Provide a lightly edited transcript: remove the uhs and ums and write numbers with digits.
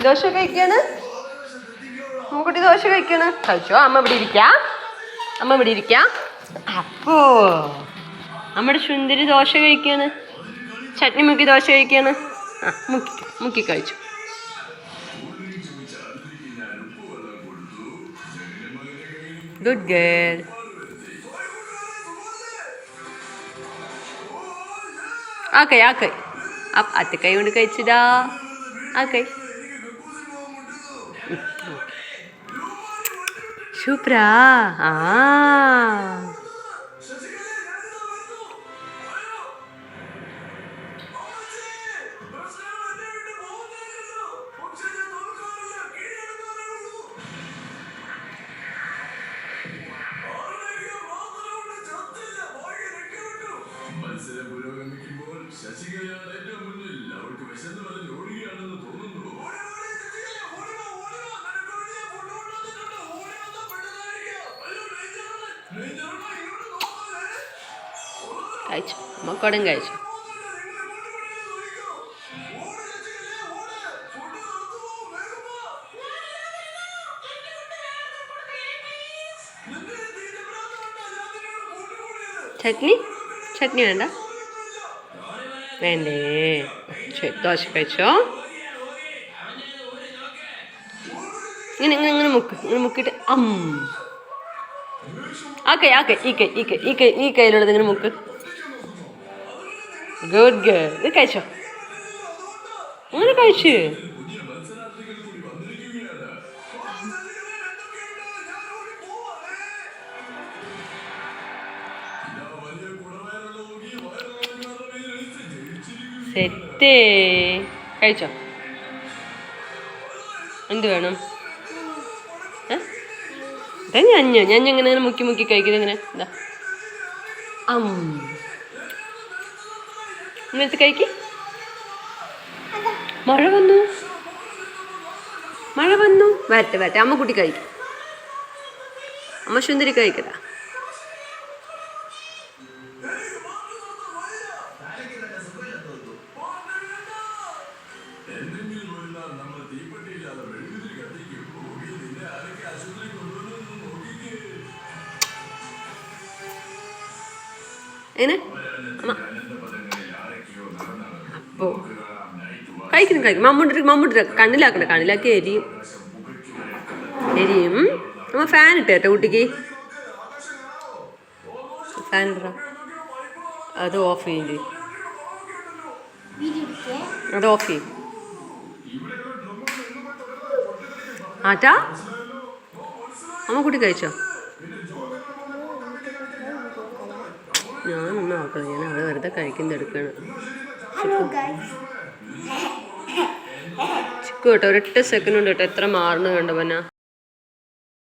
ദോശ കഴിക്കാണ്. അമ്മക്കുട്ടി ദോശ കഴിക്കാണ്. കഴിച്ചോ. അമ്മ ഇവിടെ ഇരിക്കാം. അമ്മ ഇവിടെ ഇരിക്കാം. അപ്പോ നമ്മുടെ സുന്ദരി ദോശ കഴിക്കാണ്. ചട്നി മുക്കി ദോശ കഴിക്കാണ്. ആ മുക്കി കഴിച്ചു. Good girl. ആക്കൈ അത്ത കൈ കൊണ്ട് കഴിച്ചതാ. ആക്കൈ സൂപ്പറാ. ആ കഴിച്ചു. മക്കോടും കഴിച്ചു. ചട്നി വേണ്ട. വേണ്ടേ. ദോശ കഴിച്ചോ. ഇങ്ങനെ മുക്കിട്ട് ഈ കയ്യിലുള്ളത് ഇങ്ങനെ മുക്ക്. Good girl. ഇത് കഴിച്ചോ. അങ്ങനെ കഴിച്ചു. സെറ്റ്. കഴിച്ചോ. എന്ത് വേണം? ഞാനിങ്ങനെ മുക്കി കഴിക്കുന്നത് ഇങ്ങനെ. എന്താ ഇങ്ങനത്തെ കഴിക്ക്. മഴ വന്നു. വരട്ടെ. അമ്മ കുട്ടി കഴിക്കും. അമ്മ സുന്ദരി കഴിക്കല. എങ്ങനെ അപ്പോ കഴിക്കും. മമ്മൂട്ടി കണ്ണിലാക്കി എരിയും. അമ്മ ഫാൻ ഇട്ട് കേട്ടോ കുട്ടിക്ക്. ഫാൻ ഇട. അത് ഓഫ് ചെയ്യേ. അത് ഓഫ് ചെയ്യും. ആറ്റാ. അമ്മ കുട്ടി കഴിച്ചോ. ഞാനൊന്നും നോക്കണം. ഞാൻ അവിടെ വെറുതെ കഴിക്കുന്നതെടുക്കാണ്. ചിക്കു കേട്ടോ. ഒരൊറ്റ സെക്കൻഡ് കൊണ്ട് കേട്ടോ എത്ര മാറുന്നു കണ്ടോ.